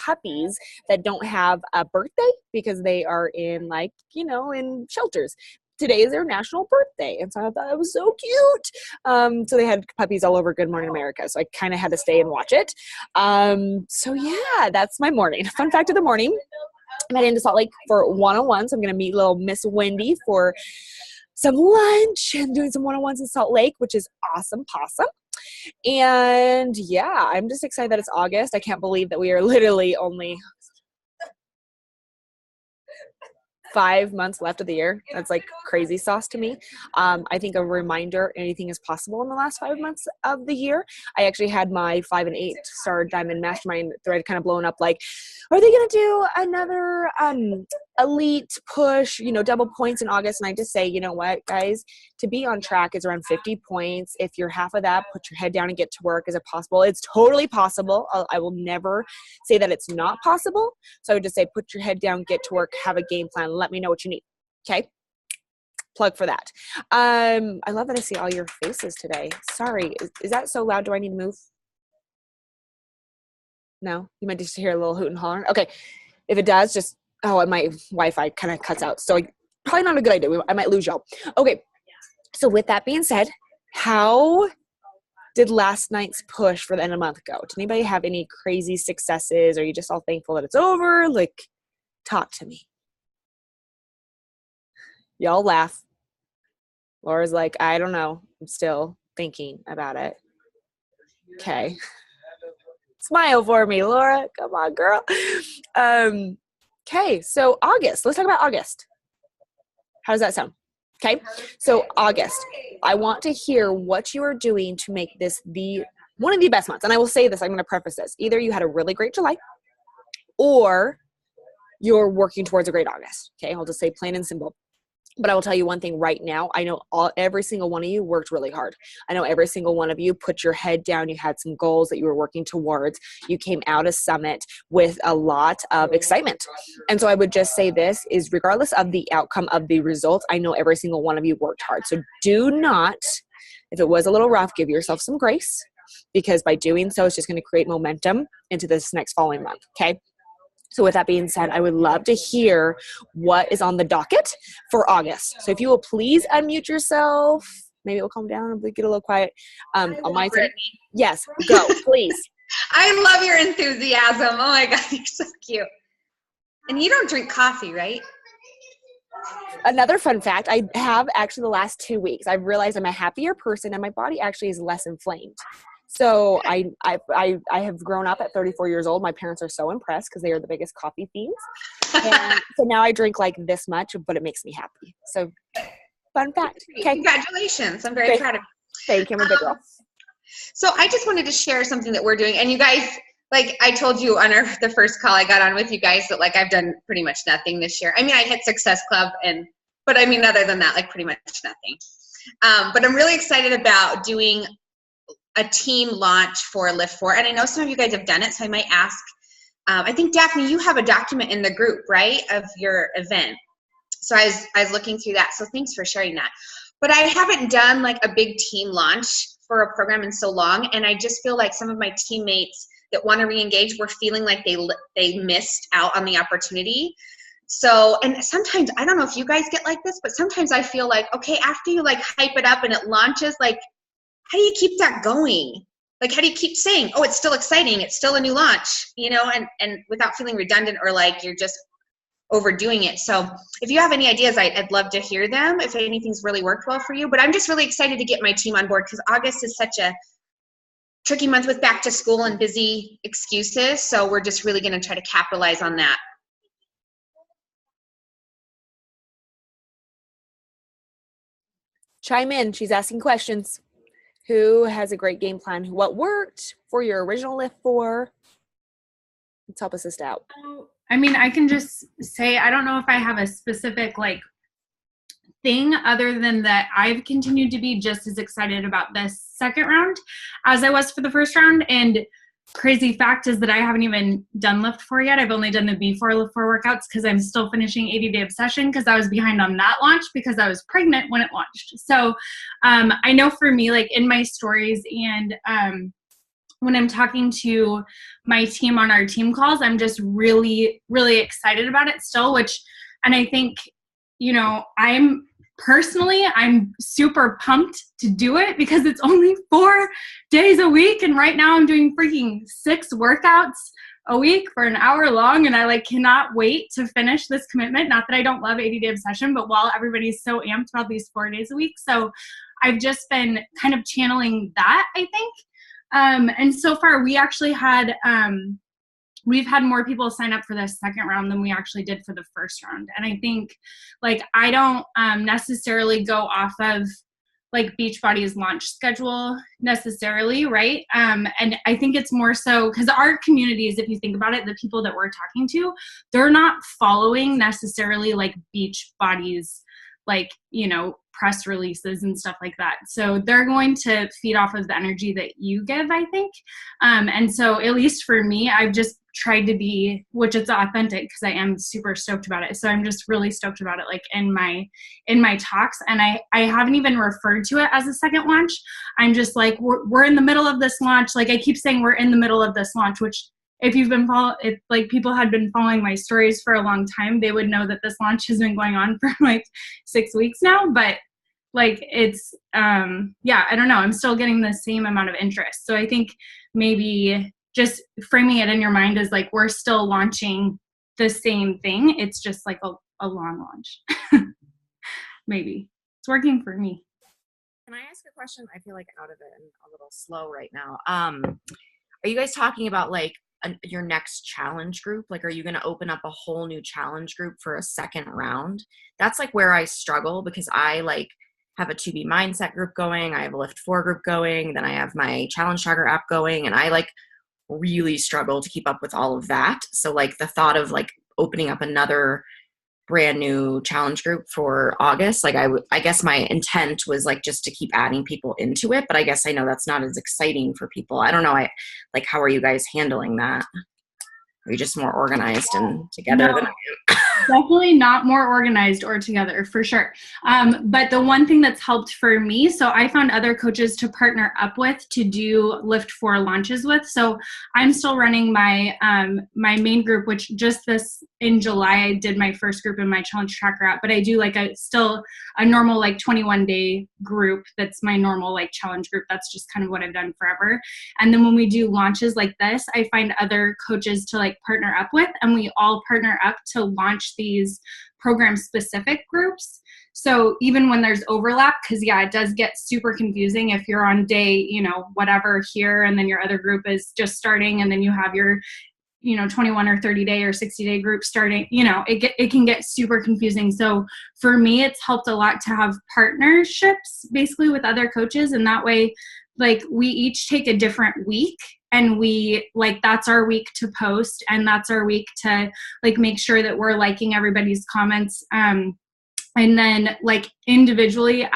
puppies that don't have a birthday because they are in in shelters. Today is their national birthday. And so I thought it was so cute. So they had puppies all over Good Morning America. So I kind of had to stay and watch it. So yeah, that's my morning. Fun fact of the morning. I'm heading to Salt Lake for one-on-ones. I'm going to meet little Miss Wendy for some lunch and doing some one-on-ones in Salt Lake, which is awesome possum. And yeah, I'm just excited that it's August. I can't believe that we are literally only 5 months left of the year. That's like crazy sauce to me. I think a reminder, anything is possible in the last 5 months of the year. I actually had my 5 and 8 star diamond mastermind thread kind of blown up like, are they going to do another elite push, double points in August? And I just say, you know what, guys, to be on track is around 50 points. If you're half of that, put your head down and get to work. Is it possible? It's totally possible. I will never say that it's not possible. So I would just say, put your head down, get to work, have a game plan. Let me know what you need. Okay. Plug for that. I love that I see all your faces today. Sorry. Is that so loud? Do I need to move? No, you might just hear a little hoot and holler. Okay. If it does, just, my Wi-Fi kind of cuts out. So probably not a good idea. I might lose y'all. Okay. So with that being said, how did last night's push for the end of the month go? Did anybody have any crazy successes? Are you just all thankful that it's over? Like, talk to me. Y'all laugh. Laura's like, I don't know. I'm still thinking about it. Okay. Smile for me, Laura. Come on, girl. Okay, so August. Let's talk about August. How does that sound? Okay, so August. I want to hear what you are doing to make this one of the best months. And I will say this, I'm going to preface this. Either you had a really great July or you're working towards a great August. Okay, I'll just say plain and simple. But I will tell you one thing right now. I know every single one of you worked really hard. I know every single one of you put your head down. You had some goals that you were working towards. You came out of Summit with a lot of excitement. And so I would just say this is regardless of the outcome of the results, I know every single one of you worked hard. So do not, if it was a little rough, give yourself some grace, because by doing so, it's just going to create momentum into this next following month. Okay. So with that being said, I would love to hear what is on the docket for August. So if you will please unmute yourself, maybe it will calm down and get a little quiet. On my side. Yes, go, please. I love your enthusiasm. Oh my God, you're so cute. And you don't drink coffee, right? Another fun fact, I have actually the last 2 weeks, I've realized I'm a happier person and my body actually is less inflamed. So I have grown up at 34 years old. My parents are so impressed because they are the biggest coffee fiends. And so now I drink like this much, but it makes me happy. So fun fact. Okay. Congratulations. I'm very proud of you. Thank you. I'm a big girl. So I just wanted to share something that we're doing. And you guys, like I told you on the first call I got on with you guys that like I've done pretty much nothing this year. I mean, I hit Success Club but I mean, other than that, like pretty much nothing. But I'm really excited about doing a team launch for Lift 4. And I know some of you guys have done it, so I might ask. I think, Daphne, you have a document in the group, right, of your event. So I was looking through that. So thanks for sharing that. But I haven't done like a big team launch for a program in so long. And I just feel like some of my teammates that want to re-engage were feeling like they missed out on the opportunity. So, and sometimes, I don't know if you guys get like this, but sometimes I feel like, okay, after you like hype it up and it launches, like, how do you keep that going? Like, how do you keep saying, oh, it's still exciting, it's still a new launch, and without feeling redundant or like you're just overdoing it. So if you have any ideas, I'd love to hear them if anything's really worked well for you. But I'm just really excited to get my team on board because August is such a tricky month with back to school and busy excuses. So we're just really going to try to capitalize on that. Chime in. She's asking questions. Who has a great game plan? What worked for your original Lift 4? Let's help us out. I mean, I can just say, I don't know if I have a specific like thing other than that I've continued to be just as excited about this second round as I was for the first round. And crazy fact is that I haven't even done Lift 4 yet. I've only done the before Lift 4 workouts because I'm still finishing 80-Day Obsession because I was behind on that launch because I was pregnant when it launched. So I know for me, like in my stories and when I'm talking to my team on our team calls, I'm just really, really excited about it still, and I think, I'm super pumped to do it because it's only 4 days a week. And right now I'm doing freaking 6 workouts a week for an hour long. And I cannot wait to finish this commitment. Not that I don't love 80 Day Obsession, but while everybody's so amped about these 4 days a week. So I've just been kind of channeling that, I think. And so far we actually had, we've had more people sign up for this second round than we actually did for the first round. And I think I don't necessarily go off of Beachbody's launch schedule necessarily, right? And I think it's more so because our communities, if you think about it, the people that we're talking to, they're not following necessarily Beachbody's press releases and stuff like that. So they're going to feed off of the energy that you give, I think. And so at least for me, I've just tried to be, which it's authentic because I am super stoked about it. So I'm just really stoked about it, in my talks. And I haven't even referred to it as a second launch. I'm just we're in the middle of this launch. I keep saying we're in the middle of this launch, which if you've been people had been following my stories for a long time, they would know that this launch has been going on for 6 weeks now. But it's, I don't know. I'm still getting the same amount of interest. So I think maybe just framing it in your mind as we're still launching the same thing. It's just a long launch. Maybe it's working for me. Can I ask a question? I feel out of it and a little slow right now. Are you guys talking about your next challenge group? Are you going to open up a whole new challenge group for a second round? That's where I struggle because I have a 2B mindset group going. I have a Lift 4 group going. Then I have my challenge tracker app going. And I really struggle to keep up with all of that. So the thought of opening up another brand new challenge group for August, I guess my intent was just to keep adding people into it, but I guess I know that's not as exciting for people. I don't know. How are you guys handling that? Are you just more organized and together than I am? Definitely not more organized or together, for sure. But the one thing that's helped for me, so I found other coaches to partner up with to do Lift 4 launches with. So I'm still running my my main group, which just in July, I did my first group in my challenge tracker app, but I do still a normal 21-day group. That's my normal challenge group. That's just kind of what I've done forever. And then when we do launches like this, I find other coaches to partner up with, and we all partner up to launch these program specific groups. So even when there's overlap, because it does get super confusing if you're on day, whatever here, and then your other group is just starting, and then you have your 21 or 30 day or 60 day group starting, it can get super confusing. So for me, it's helped a lot to have partnerships basically with other coaches. And that way, we each take a different week, and we that's our week to post, and that's our week to make sure that we're liking everybody's comments. And then individually,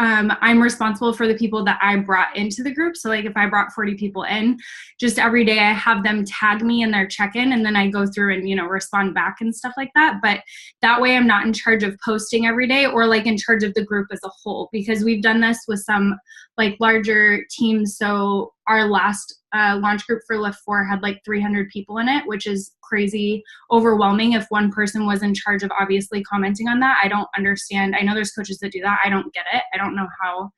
I'm responsible for the people that I brought into the group. So if I brought 40 people in, just every day I have them tag me in their check-in, and then I go through and, respond back and stuff like that. But that way I'm not in charge of posting every day or in charge of the group as a whole, because we've done this with some larger teams. So our last launch group for Lift 4 had 300 people in it, which is crazy overwhelming if one person was in charge of obviously commenting on that. I don't understand. I know there's coaches that do that. I don't get it. I don't know how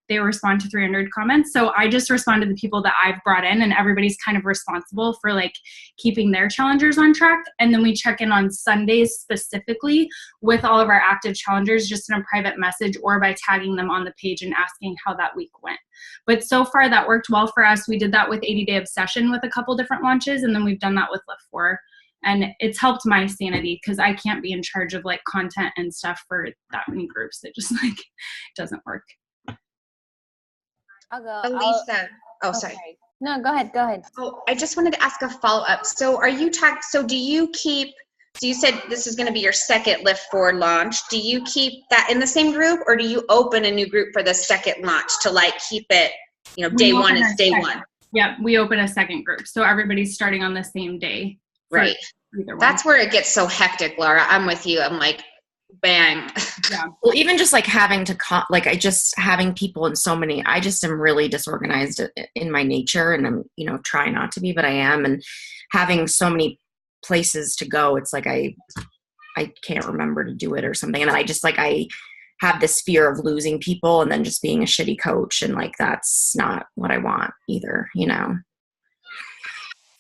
they respond to 300 comments. So I just respond to the people that I've brought in, and everybody's kind of responsible for keeping their challengers on track. And then we check in on Sundays specifically with all of our active challengers, just in a private message or by tagging them on the page and asking how that week went. But so far that worked well for us. We did that with 80 Day Obsession with a couple different launches, and then we've done that with Lift 4. And it's helped my sanity because I can't be in charge of content and stuff for that many groups. It just doesn't work. I'll go. Elisa. Sorry. No, go ahead. Oh, I just wanted to ask a follow-up. So do you said this is going to be your second Lift 4 launch. Do you keep that in the same group, or do you open a new group for the second launch to keep it, day one is day one? Yeah, we open a second group. So everybody's starting on the same day. Right. That's where it gets so hectic, Laura. I'm with you. I'm bang. Yeah. Well, even just like having to having people in so many, I just am really disorganized in my nature, and I'm, try not to be, but I am. And having so many places to go, it's like I can't remember to do it or something. And then I just I have this fear of losing people and then just being a shitty coach. And like, that's not what I want either,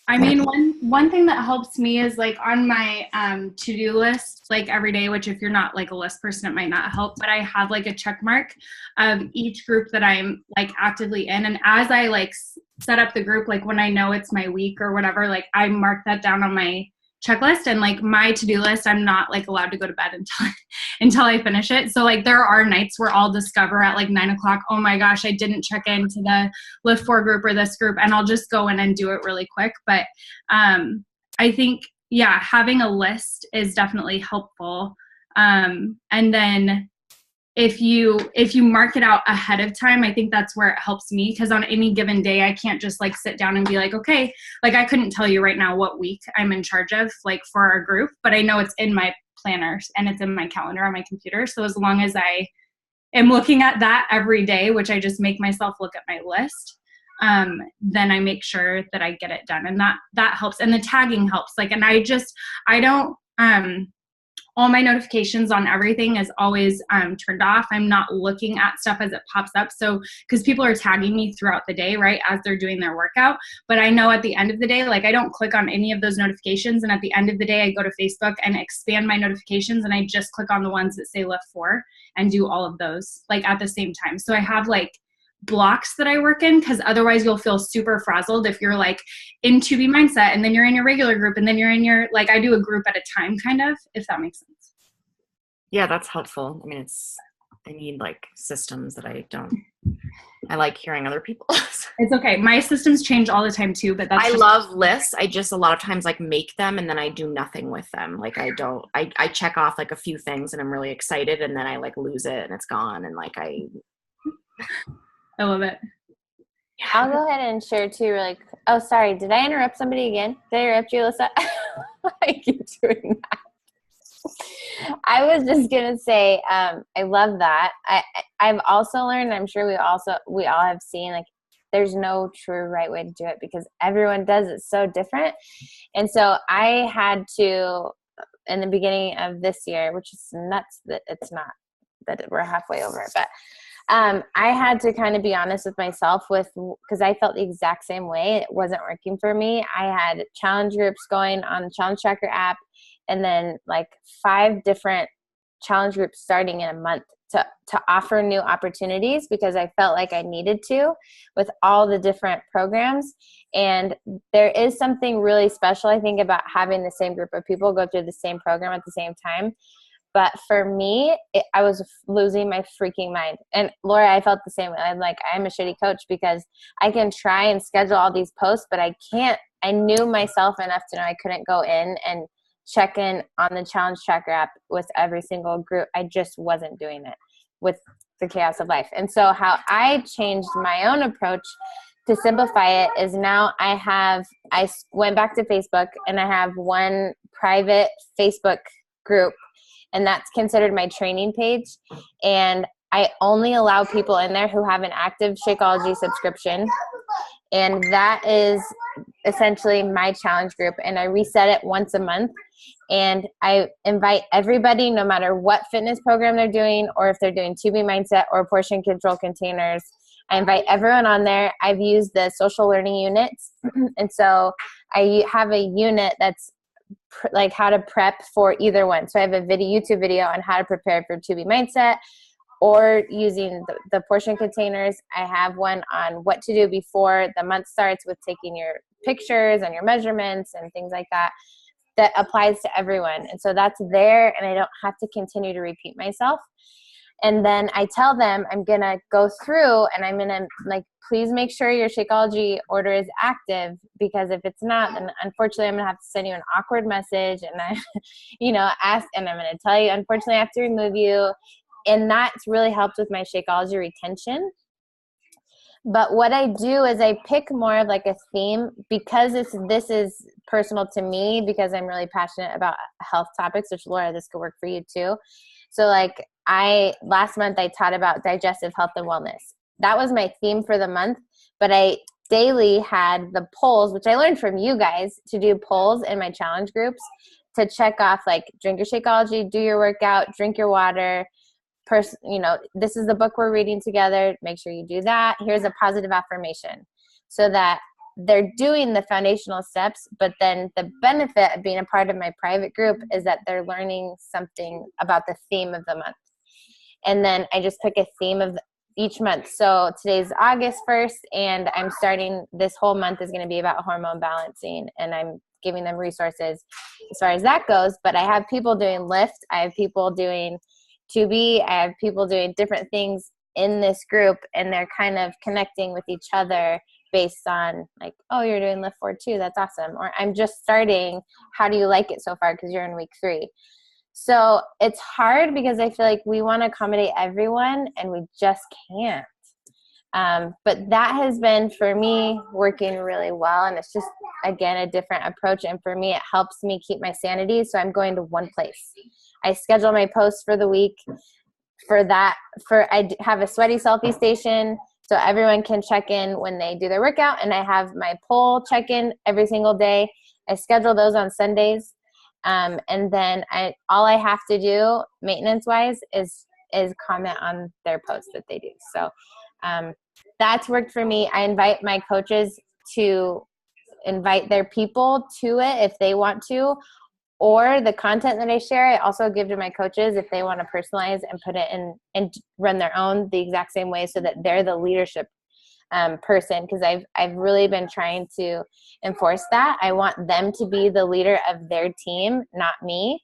I mean, one thing that helps me is like on my to-do list, like every day, which if you're not like a list person, it might not help, but I have like a check mark of each group that I'm like actively in. And as I like set up the group, like when I know it's my week or whatever, like I mark that down on my checklist. And like my to-do list, I'm not like allowed to go to bed until I finish it. So like there are nights where I'll discover at like 9:00, oh my gosh, I didn't check into the Lift 4 group or this group, and I'll just go in and do it really quick. But I think, yeah, having a list is definitely helpful. And then if you mark it out ahead of time, I think that's where it helps me, because on any given day, I can't just like sit down and be like, okay, like I couldn't tell you right now what week I'm in charge of like for our group, but I know it's in my planners and it's in my calendar on my computer. So as long as I am looking at that every day, which I just make myself look at my list, then I make sure that I get it done. And that helps. And the tagging helps. Like, and I don't, all my notifications on everything is always turned off. I'm not looking at stuff as it pops up. So, because people are tagging me throughout the day, right, as they're doing their workout. But I know at the end of the day, like I don't click on any of those notifications. And at the end of the day, I go to Facebook and expand my notifications, and I just click on the ones that say Lift 4 and do all of those like at the same time. So I have like blocks that I work in, because otherwise you'll feel super frazzled if you're like in 2B mindset and then you're in your regular group and then you're in your, like I do a group at a time kind of, if that makes sense. Yeah, that's helpful. I mean, I need like systems that I like hearing other people. It's okay. My systems change all the time too, but I love lists. I just a lot of times like make them and then I do nothing with them. Like I check off like a few things and I'm really excited, and then I like lose it and it's gone, and like I love it. I'll go ahead and share too. Like, oh, sorry. Did I interrupt somebody again? Did I interrupt you, Alyssa? I keep doing that. I was just going to say, I love that. I've also learned, I'm sure we all have seen, like, there's no true right way to do it because everyone does it so different. And so I had to, in the beginning of this year, which is nuts that it's not, that we're halfway over it, but I had to kind of be honest with myself because I felt the exact same way. It wasn't working for me. I had challenge groups going on the Challenge Tracker app, and then like 5 different challenge groups starting in a month to offer new opportunities because I felt like I needed to with all the different programs. And there is something really special, I think, about having the same group of people go through the same program at the same time. But for me, I was losing my freaking mind. And Laura, I felt the same way. I'm like, I'm a shitty coach because I can try and schedule all these posts, but I can't. I knew myself enough to know I couldn't go in and check in on the Challenge Tracker app with every single group. I just wasn't doing it with the chaos of life. And so how I changed my own approach to simplify it is now I went back to Facebook and I have one private Facebook group, and that's considered my training page. And I only allow people in there who have an active Shakeology subscription. And that is essentially my challenge group. And I reset it once a month. And I invite everybody, no matter what fitness program they're doing, or if they're doing 2B mindset or portion control containers, I invite everyone on there. I've used the social learning units. And so I have a unit that's like how to prep for either one. So I have a YouTube video on how to prepare for 2B mindset, or using the portion containers. I have one on what to do before the month starts with taking your pictures and your measurements and things like that applies to everyone. And so that's there, and I don't have to continue to repeat myself. And then I tell them I'm going to go through and I'm going to like, please make sure your Shakeology order is active, because if it's not, then unfortunately I'm going to have to send you an awkward message and I, ask, and I'm going to tell you, unfortunately I have to remove you. And that's really helped with my Shakeology retention. But what I do is I pick more of like a theme because this is personal to me because I'm really passionate about health topics, which Laura, this could work for you too. So like last month I taught about digestive health and wellness. That was my theme for the month, but I daily had the polls, which I learned from you guys to do polls in my challenge groups to check off like drink your Shakeology, do your workout, drink your water, this is the book we're reading together. Make sure you do that. Here's a positive affirmation so that they're doing the foundational steps, but then the benefit of being a part of my private group is that they're learning something about the theme of the month. And then I just pick a theme of each month. So today's August 1st, and I'm starting this whole month is going to be about hormone balancing, and I'm giving them resources as far as that goes. But I have people doing lift. I have people doing 2B. I have people doing different things in this group, and they're kind of connecting with each other based on like, oh, you're doing lift 4 too. That's awesome. Or I'm just starting. How do you like it so far? Because you're in week 3. So it's hard because I feel like we want to accommodate everyone and we just can't. But that has been, for me, working really well. And it's just, again, a different approach. And for me, it helps me keep my sanity. So I'm going to one place. I schedule my posts for the week I have a sweaty selfie station so everyone can check in when they do their workout. And I have my poll check in every single day. I schedule those on Sundays. And then all I have to do maintenance wise is comment on their posts that they do. So, that's worked for me. I invite my coaches to invite their people to it if they want to, or the content that I share, I also give to my coaches if they want to personalize and put it in and run their own the exact same way so that they're the leadership person. Cause I've really been trying to enforce that. I want them to be the leader of their team, not me,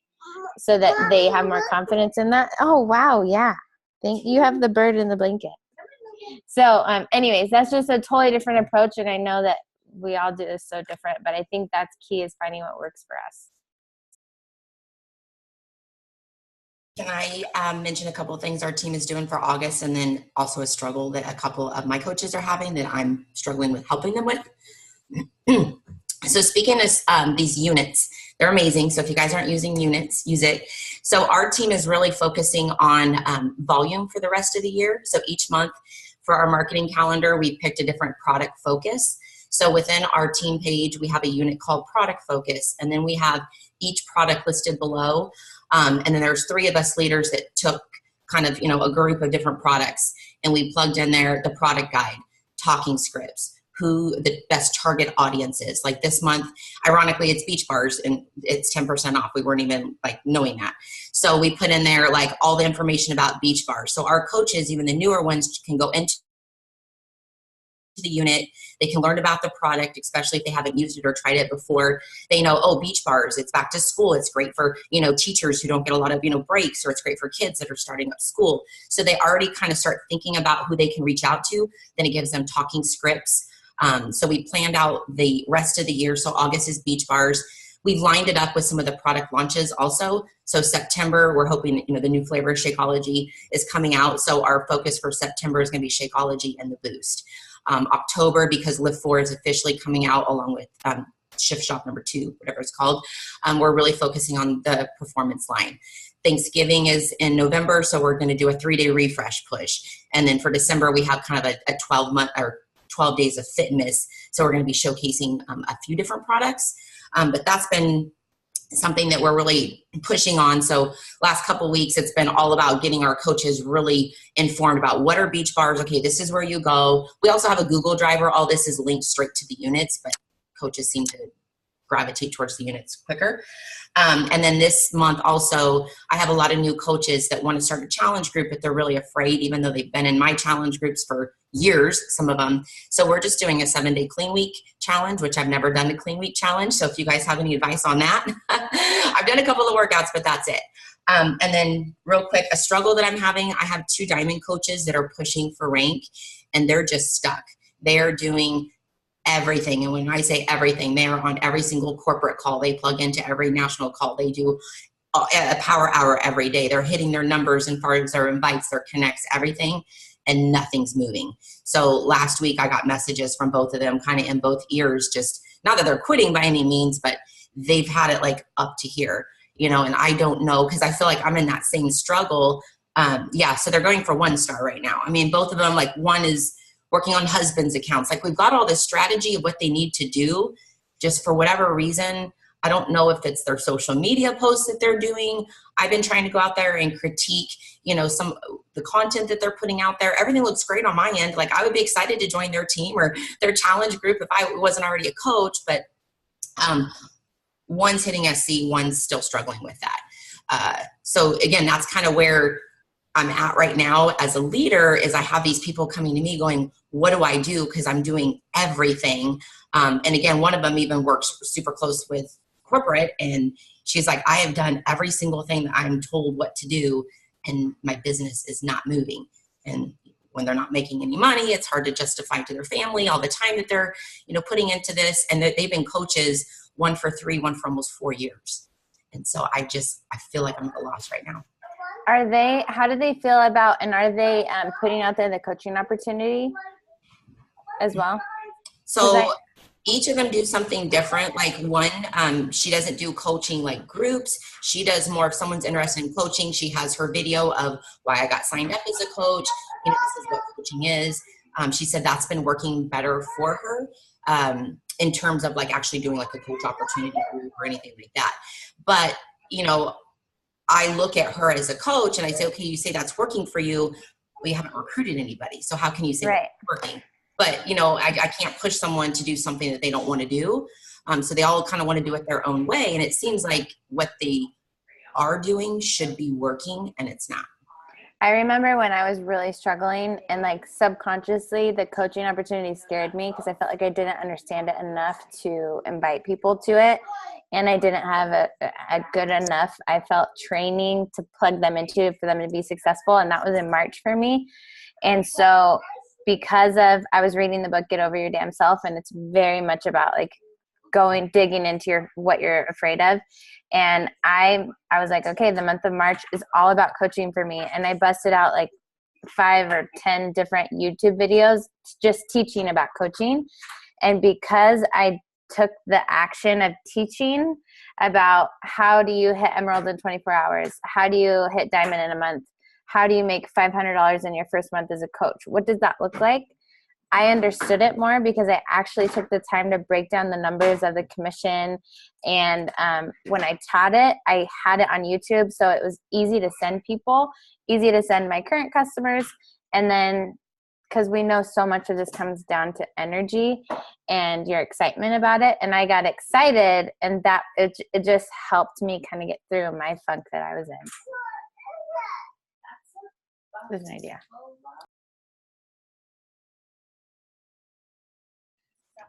so that they have more confidence in that. Oh, wow. Yeah. You have the bird in the blanket. So anyways, that's just a totally different approach. And I know that we all do this so different, but I think that's key is finding what works for us. Can I mention a couple of things our team is doing for August, and then also a struggle that a couple of my coaches are having that I'm struggling with helping them with? So speaking of these units, they're amazing. So if you guys aren't using units, use it. So our team is really focusing on volume for the rest of the year. So each month for our marketing calendar, we picked a different product focus. So within our team page, we have a unit called product focus, and then we have each product listed below. And then there's 3 of us leaders that took kind of, a group of different products, and we plugged in there the product guide, talking scripts, who the best target audience is. Like this month, ironically, it's beach bars and it's 10% off. We weren't even like knowing that. So we put in there like all the information about beach bars. So our coaches, even the newer ones, can go into the unit. They can learn about the product, especially if they haven't used it or tried it before. They know, oh, beach bars, it's back to school. It's great for, teachers who don't get a lot of, breaks, or it's great for kids that are starting up school. So they already kind of start thinking about who they can reach out to. Then it gives them talking scripts. So we planned out the rest of the year. So August is beach bars. We've lined it up with some of the product launches also. So September, we're hoping, the new flavor of Shakeology is coming out. So our focus for September is going to be Shakeology and the Boost. October, because Lift 4 is officially coming out along with Shift Shop number 2, whatever it's called. We're really focusing on the performance line. Thanksgiving is in November, so we're going to do a 3-day refresh push. And then for December, we have kind of a 12-month or 12 days of fitness. So we're going to be showcasing a few different products. But that's been something that we're really pushing on. So last couple of weeks, it's been all about getting our coaches really informed about what are beach bars. Okay, this is where you go. We also have a Google Drive where all this is linked straight to the units, but coaches seem to gravitate towards the units quicker. And then this month also, I have a lot of new coaches that want to start a challenge group, but they're really afraid, even though they've been in my challenge groups for years, some of them. So we're just doing a 7-day clean week challenge, which I've never done a clean week challenge. So if you guys have any advice on that, I've done a couple of workouts, but that's it. And then real quick, a struggle that I'm having, I have 2 diamond coaches that are pushing for rank, and they're just stuck. They're doing everything. And when I say everything, they are on every single corporate call. They plug into every national call. They do a power hour every day. They're hitting their numbers as far as their invites, their connects, everything. and nothing's moving. So last week I got messages from both of them kind of in both ears, just not that they're quitting by any means, but they've had it like up to here, you know, and I don't know, because I feel like I'm in that same struggle. So they're going for 1 star right now. I mean, both of them, like one is working on husband's accounts. Like we've got all this strategy of what they need to do. Just for whatever reason, I don't know if it's their social media posts that they're doing. I've been trying to go out there and critique, you know, some the content that they're putting out there. Everything looks great on my end. Like I would be excited to join their team or their challenge group if I wasn't already a coach, but one's hitting SC, one's still struggling with that. So again, that's kind of where I'm at right now as a leader, is I have these people coming to me going, what do I do? Because I'm doing everything. And again, one of them even works super close with corporate, and she's like, I have done every single thing that I'm told what to do, and my business is not moving. And when they're not making any money, it's hard to justify to their family all the time that they're, you know, putting into this. And that they've been coaches, one for 3, one for almost 4 years. And so I feel like I'm at a loss right now. How do they feel about, and are they putting out there the coaching opportunity as well? So each of them do something different. Like one, she doesn't do coaching like groups. She does more, if someone's interested in coaching, she has her video of why I got signed up as a coach. You know, this is what coaching is. She said that's been working better for her in terms of like actually doing like a coach opportunity group or anything like that. But, you know, I look at her as a coach and I say, okay, you say that's working for you. Well, you haven't recruited anybody. So how can you say that's working? But, you know, I can't push someone to do something that they don't want to do. So they all kind of want to do it their own way. And it seems like what they are doing should be working, and it's not. I remember when I was really struggling, and like subconsciously the coaching opportunity scared me because I felt like I didn't understand it enough to invite people to it. And I didn't have a good enough, I felt, training to plug them into it for them to be successful. And that was in March for me. And so because of, I was reading the book, Get Over Your Damn Self, and it's very much about like digging into what you're afraid of. And I was like, okay, the month of March is all about coaching for me. And I busted out like 5 or 10 different YouTube videos just teaching about coaching. And because I took the action of teaching about how do you hit Emerald in 24 hours? How do you hit Diamond in a month? How do you make $500 in your first month as a coach? What does that look like? I understood it more because I actually took the time to break down the numbers of the commission. And when I taught it, I had it on YouTube. So it was easy to send people, easy to send my current customers. And then, because we know so much of this comes down to energy and your excitement about it. And I got excited, and that it just helped me kind of get through my funk that I was in. There's an idea.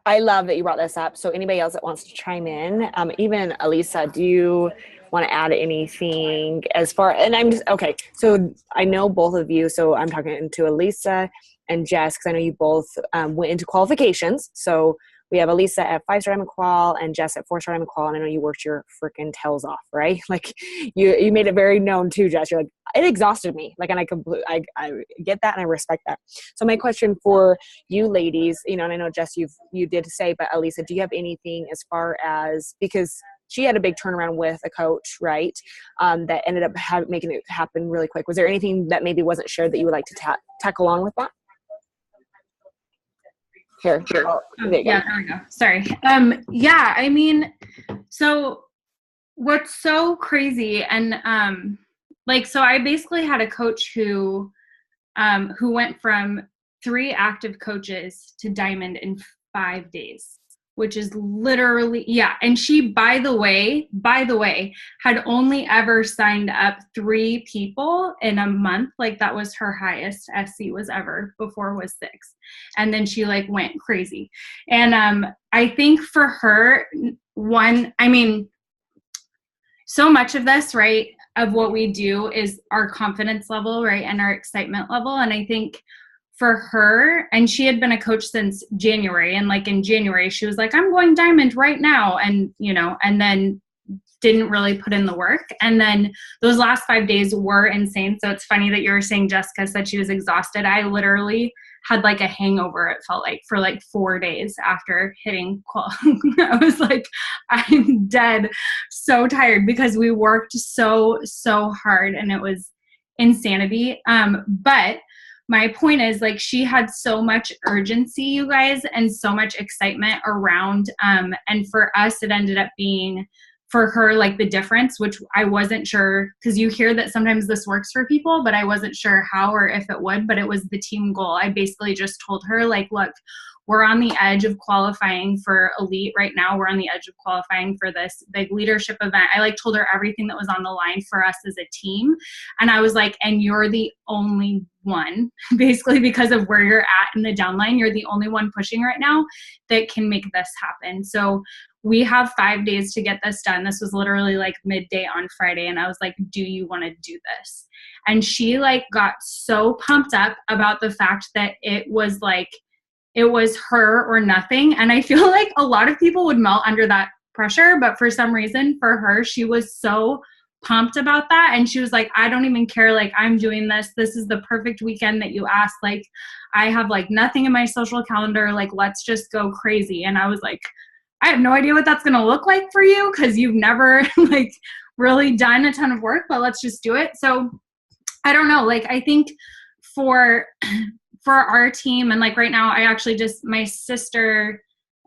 I love that you brought this up. So anybody else that wants to chime in, even Elisa, do you want to add anything as far, and I'm just, okay, so I know both of you, so I'm talking to Elisa and Jess, because I know you both went into qualifications. So we have Elisa at 5-star Diamond Qual and Jess at 4-star Diamond Qual, and I know you worked your freaking tails off, right? Like you made it very known too, Jess. You're like, it exhausted me. Like, and I get that and I respect that. So my question for you ladies, you know, and I know Jess, you did say, but Elisa, do you have anything as far as, because she had a big turnaround with a coach, right? That ended up making it happen really quick. Was there anything that maybe wasn't shared that you would like to tackle along with that? Here. Oh, yeah, there we go. Sorry. Yeah, I mean, so what's so crazy, and so I basically had a coach who went from 3 active coaches to Diamond in 5 days, which is literally, yeah. And she, by the way, had only ever signed up 3 people in a month. Like that was her highest SC was ever, before was 6. And then she like went crazy. And I think for her, so much of this, right, of what we do is our confidence level, right, and our excitement level. And I think for her, and she had been a coach since January, and like in January she was like, I'm going Diamond right now, and you know, and then didn't really put in the work. And then those last 5 days were insane. So it's funny that you were saying Jessica said she was exhausted. I literally had like a hangover, it felt like, for like 4 days after hitting I was like, I'm dead, so tired, because we worked so hard and it was insanity. But my point is, like, she had so much urgency, you guys, and so much excitement around, and for us, it ended up being, for her, like, the difference, which I wasn't sure, because you hear that sometimes this works for people, but I wasn't sure how or if it would, but it was the team goal. I basically just told her, like, look, we're on the edge of qualifying for elite right now. We're on the edge of qualifying for this big leadership event. I like told her everything that was on the line for us as a team. And I was like, and you're the only one, basically, because of where you're at in the downline, you're the only one pushing right now that can make this happen. So we have 5 days to get this done. This was literally like midday on Friday. And I was like, do you want to do this? And she like got so pumped up about the fact that it was like, it was her or nothing. And I feel like a lot of people would melt under that pressure, but for some reason for her, she was so pumped about that. And she was like, I don't even care. Like, I'm doing this. This is the perfect weekend that you asked. Like, I have like nothing in my social calendar. Like, let's just go crazy. And I was like, I have no idea what that's going to look like for you, because you've never like really done a ton of work, but let's just do it. So I don't know. Like, I think for our team, and like right now, I actually just, my sister,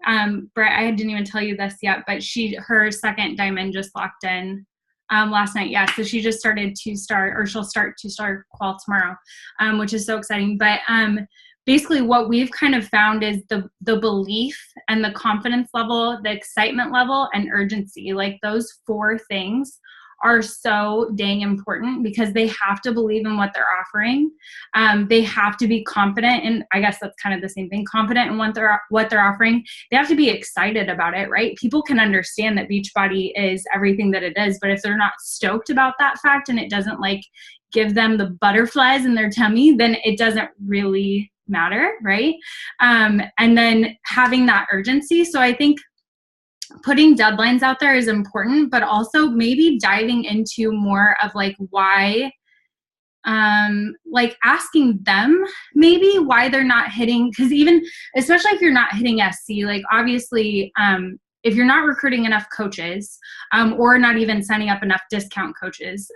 Brett, I didn't even tell you this yet, but her second diamond just locked in last night. Yeah. So she just started she'll start 2-star qual tomorrow, which is so exciting. But basically what we've kind of found is the belief and the confidence level, the excitement level, and urgency. Like, those 4 things are so dang important, because they have to believe in what they're offering. They have to be confident, and I guess that's kind of the same thing, confident in what they're offering. They have to be excited about it, right? People can understand that Beachbody is everything that it is, but if they're not stoked about that fact and it doesn't like give them the butterflies in their tummy, then it doesn't really matter, right? And then having that urgency. So I think putting deadlines out there is important, but also maybe diving into more of like why, like asking them maybe why they're not hitting, because even, especially if you're not hitting SC, like obviously, if you're not recruiting enough coaches, or not even signing up enough discount coaches,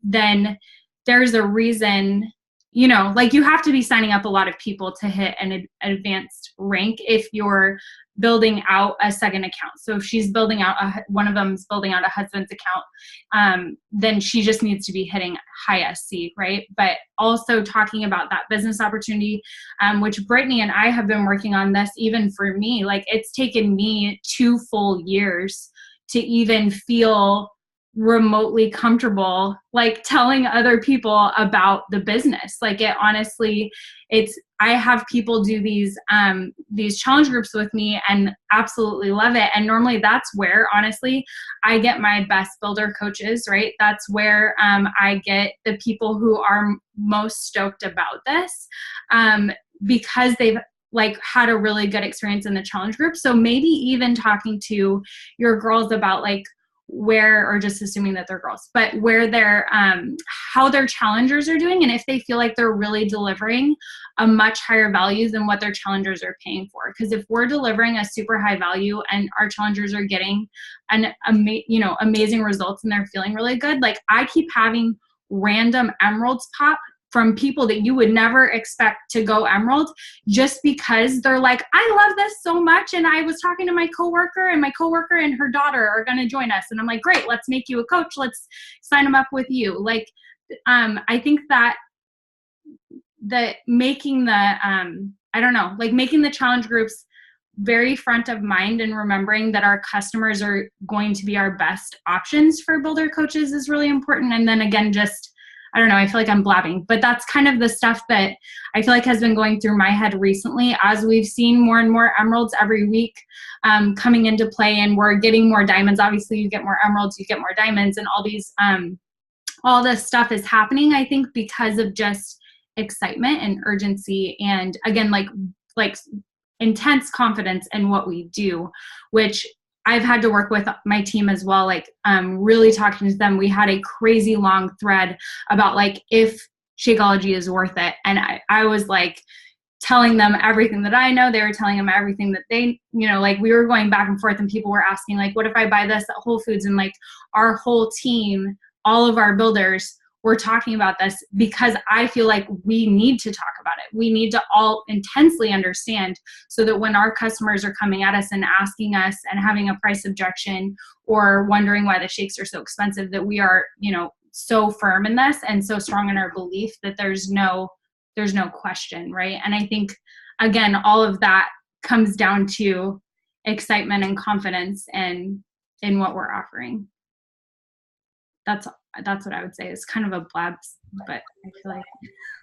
then there's a reason, you know, like you have to be signing up a lot of people to hit an advanced rank if you're building out a second account. So if she's building out one of them's building out a husband's account, then she just needs to be hitting high SC, right? But also talking about that business opportunity, which Brittany and I have been working on this. Even for me, like it's taken me 2 full years to even feel remotely comfortable like telling other people about the business. Like it honestly, I have people do these challenge groups with me and absolutely love it. And normally that's where honestly I get my best builder coaches, right? That's where I get the people who are most stoked about this, because they've like had a really good experience in the challenge group. So maybe even talking to your girls about like where, or just assuming that they're girls, but where they're, how their challengers are doing. And if they feel like they're really delivering a much higher value than what their challengers are paying for. Because if we're delivering a super high value and our challengers are getting amazing results and they're feeling really good, like I keep having random emeralds pop from people that you would never expect to go emerald, just because they're like, I love this so much. And I was talking to my coworker, and my coworker and her daughter are going to join us. And I'm like, great, let's make you a coach. Let's sign them up with you. Like, I think that making the challenge groups very front of mind and remembering that our customers are going to be our best options for builder coaches is really important. And then again, just, I don't know, I feel like I'm blabbing, but that's kind of the stuff that I feel like has been going through my head recently as we've seen more and more emeralds every week coming into play, and we're getting more diamonds. Obviously, you get more emeralds, you get more diamonds, and all these, all this stuff is happening, I think, because of just excitement and urgency, and again, like intense confidence in what we do, which I've had to work with my team as well, like really talking to them. We had a crazy long thread about like if Shakeology is worth it. And I was like telling them everything that I know. They were telling them everything that they, you know, like we were going back and forth and people were asking like, what if I buy this at Whole Foods? And like our whole team, all of our builders were talking about this because I feel like we need to talk about it. We need to all intensely understand so that when our customers are coming at us and asking us and having a price objection or wondering why the shakes are so expensive, that we are, you know, so firm in this and so strong in our belief that there's no question, right? And I think, again, all of that comes down to excitement and confidence in what we're offering. That's what I would say. It's kind of a blab, but I feel like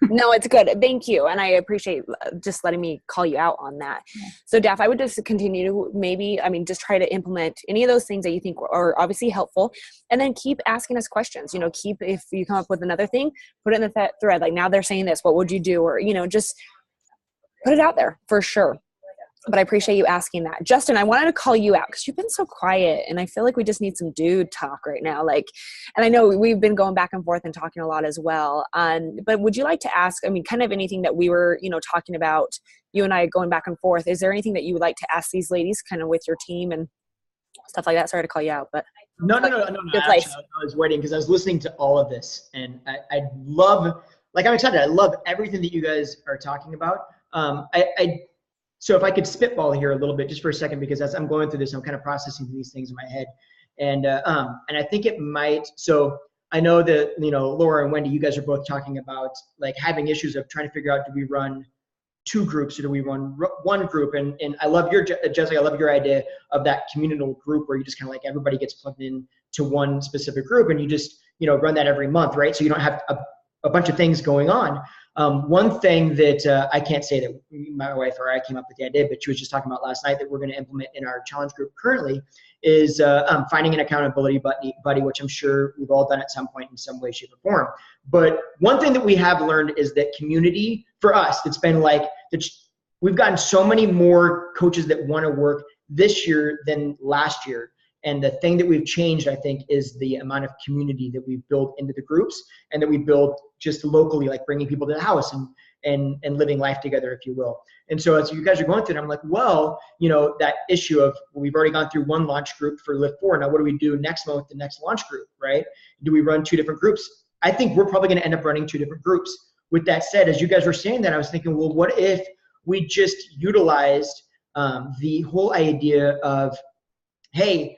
no, it's good. Thank you. And I appreciate just letting me call you out on that. Yeah. So Daph, I would just continue to just try to implement any of those things that you think are obviously helpful, and then keep asking us questions. You know, if you come up with another thing, put it in the thread. Like now they're saying this, what would you do? Or, you know, just put it out there for sure. But I appreciate you asking that. Justin, I wanted to call you out because you've been so quiet and I feel like we just need some dude talk right now. Like, and I know we've been going back and forth and talking a lot as well. But would you like to ask, kind of anything that we were, talking about, you and I going back and forth, is there anything that you would like to ask these ladies kind of with your team and stuff like that? Sorry to call you out, but. No. Good place. I was waiting because I was listening to all of this and I love, like, I'm excited. I love everything that you guys are talking about. So if I could spitball here a little bit just for a second, because as I'm going through this, I'm kind of processing these things in my head. And I think it might, so I know that, Laura and Wendy, you guys are both talking about like having issues of trying to figure out, do we run 2 groups or do we run 1 group? And I love Jessica, I love your idea of that communal group where you just kind of like everybody gets plugged in to one specific group and you just, run that every month, right? So you don't have a bunch of things going on. One thing that I can't say that my wife or I came up with the idea, but she was just talking about last night that we're going to implement in our challenge group currently is finding an accountability buddy, which I'm sure we've all done at some point in some way, shape, or form. But one thing that we have learned is that community for us, it's been like, we've gotten so many more coaches that want to work this year than last year. And the thing that we've changed, I think, is the amount of community that we've built into the groups and that we build just locally, like bringing people to the house and living life together, if you will. And so as you guys are going through it, I'm like, well, that issue of we've already gone through 1 launch group for Lift 4. Now, what do we do next month, the next launch group, right? Do we run 2 different groups? I think we're probably going to end up running 2 different groups. With that said, as you guys were saying that, I was thinking, well, what if we just utilized the whole idea of, hey,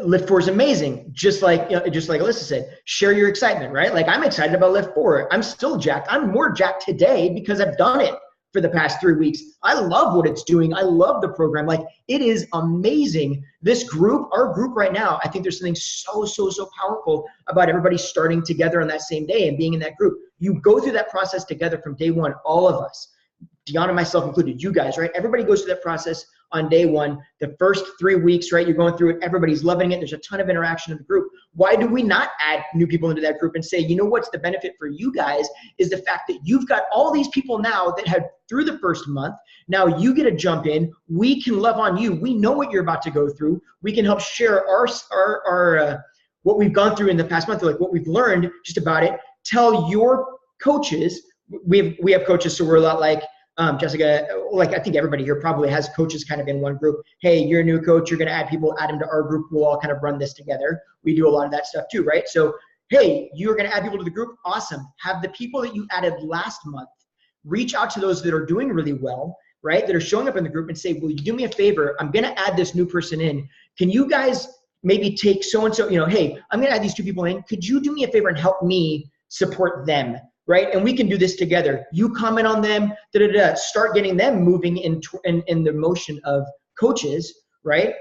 Lift 4 is amazing. Just like Alyssa said, share your excitement, right? Like I'm excited about Lift 4. I'm still jacked. I'm more jacked today because I've done it for the past 3 weeks. I love what it's doing. I love the program. Like it is amazing. This group, our group right now, I think there's something so powerful about everybody starting together on that same day and being in that group. You go through that process together from day one, all of us. Deanna, myself included, you guys, right? Everybody goes through that process on day one. The first 3 weeks, right? You're going through it. Everybody's loving it. There's a ton of interaction in the group. Why do we not add new people into that group and say, you know what's the benefit for you guys is the fact that you've got all these people now that have through the first month. Now you get to jump in. We can love on you. We know what you're about to go through. We can help share our what we've gone through in the past month, like what we've learned just about it. Tell your coaches. We have coaches, so we're a lot like, Jessica, like I think everybody here probably has coaches kind of in one group. Hey, you're a new coach. You're going to add people, add them to our group. We'll all kind of run this together. We do a lot of that stuff too, right? So, hey, you're going to add people to the group. Awesome. Have the people that you added last month reach out to those that are doing really well, right? That are showing up in the group and say, will you do me a favor? I'm going to add this new person in. Can you guys maybe take so-and-so, hey, I'm going to add these 2 people in. Could you do me a favor and help me support them? Right? And we can do this together. You comment on them, start getting them moving in the motion of coaches, right?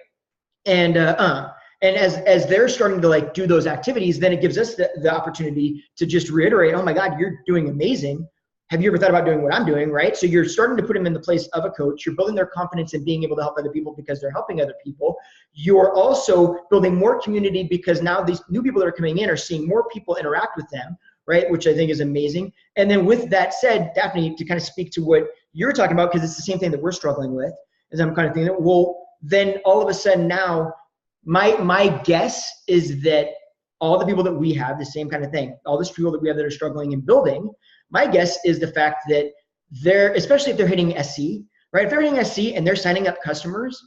And as they're starting to like do those activities, then it gives us the opportunity to just reiterate, oh my God, you're doing amazing. Have you ever thought about doing what I'm doing, right? So you're starting to put them in the place of a coach. You're building their confidence in being able to help other people because they're helping other people. You're also building more community because now these new people that are coming in are seeing more people interact with them, right? Which I think is amazing. And then with that said, Daphne, to kind of speak to what you're talking about, because it's the same thing that we're struggling with, is I'm kind of thinking, well, then all of a sudden now my guess is that all the people that we have, the same kind of thing, all these people that we have that are struggling in building, my guess is the fact that especially if they're hitting SC, right? If they're hitting SC and they're signing up customers,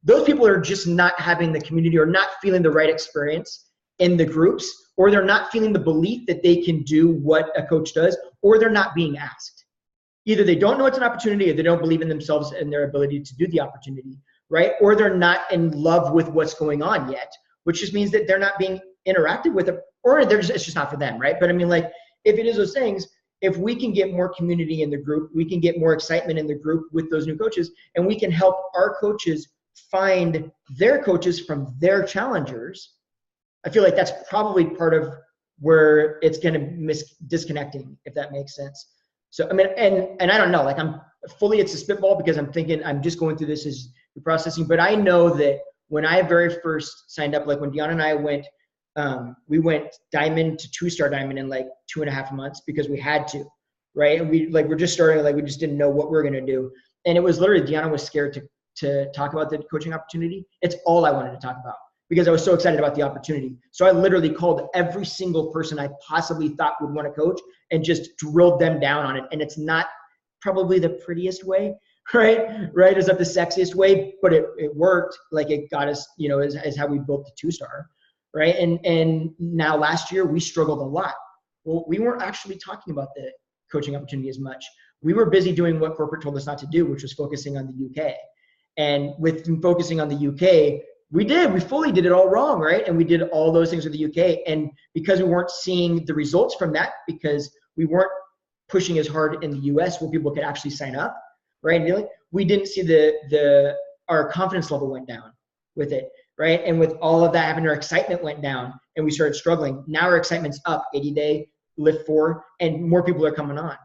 those people are just not having the community or not feeling the right experience in the groups, or they're not feeling the belief that they can do what a coach does, or they're not being asked. Either they don't know it's an opportunity or they don't believe in themselves and their ability to do the opportunity, right? Or they're not in love with what's going on yet, which just means that they're not being interactive with it, or it's just not for them, right? But I mean, like, if it is those things, if we can get more community in the group, we can get more excitement in the group with those new coaches, and we can help our coaches find their coaches from their challengers, I feel like that's probably part of where it's going to disconnecting, if that makes sense. So, I mean, and I don't know, like it's a spitball because I'm thinking, I'm just going through this as processing, but I know that when I very first signed up, like when Deanna and I went, we went diamond to 2-star diamond in like 2.5 months because we had to, right? And we're just starting, like we just didn't know what we were going to do. And it was literally, Deanna was scared to talk about the coaching opportunity. It's all I wanted to talk about because I was so excited about the opportunity. So I literally called every single person I possibly thought would want to coach and just drilled them down on it. And it's not probably the prettiest way, right? It's not the sexiest way, but it worked. Like it got us, is how we built the 2-star, right? And now last year we struggled a lot. Well, we weren't actually talking about the coaching opportunity as much. We were busy doing what corporate told us not to do, which was focusing on the UK. And with focusing on the UK, we fully did it all wrong, right? And we did all those things with the UK. And because we weren't seeing the results from that, because we weren't pushing as hard in the US where people could actually sign up, right? And we didn't see our confidence level went down with it, right? And with all of that happening, our excitement went down and we started struggling. Now our excitement's up, 80-day, lift 4, and more people are coming on.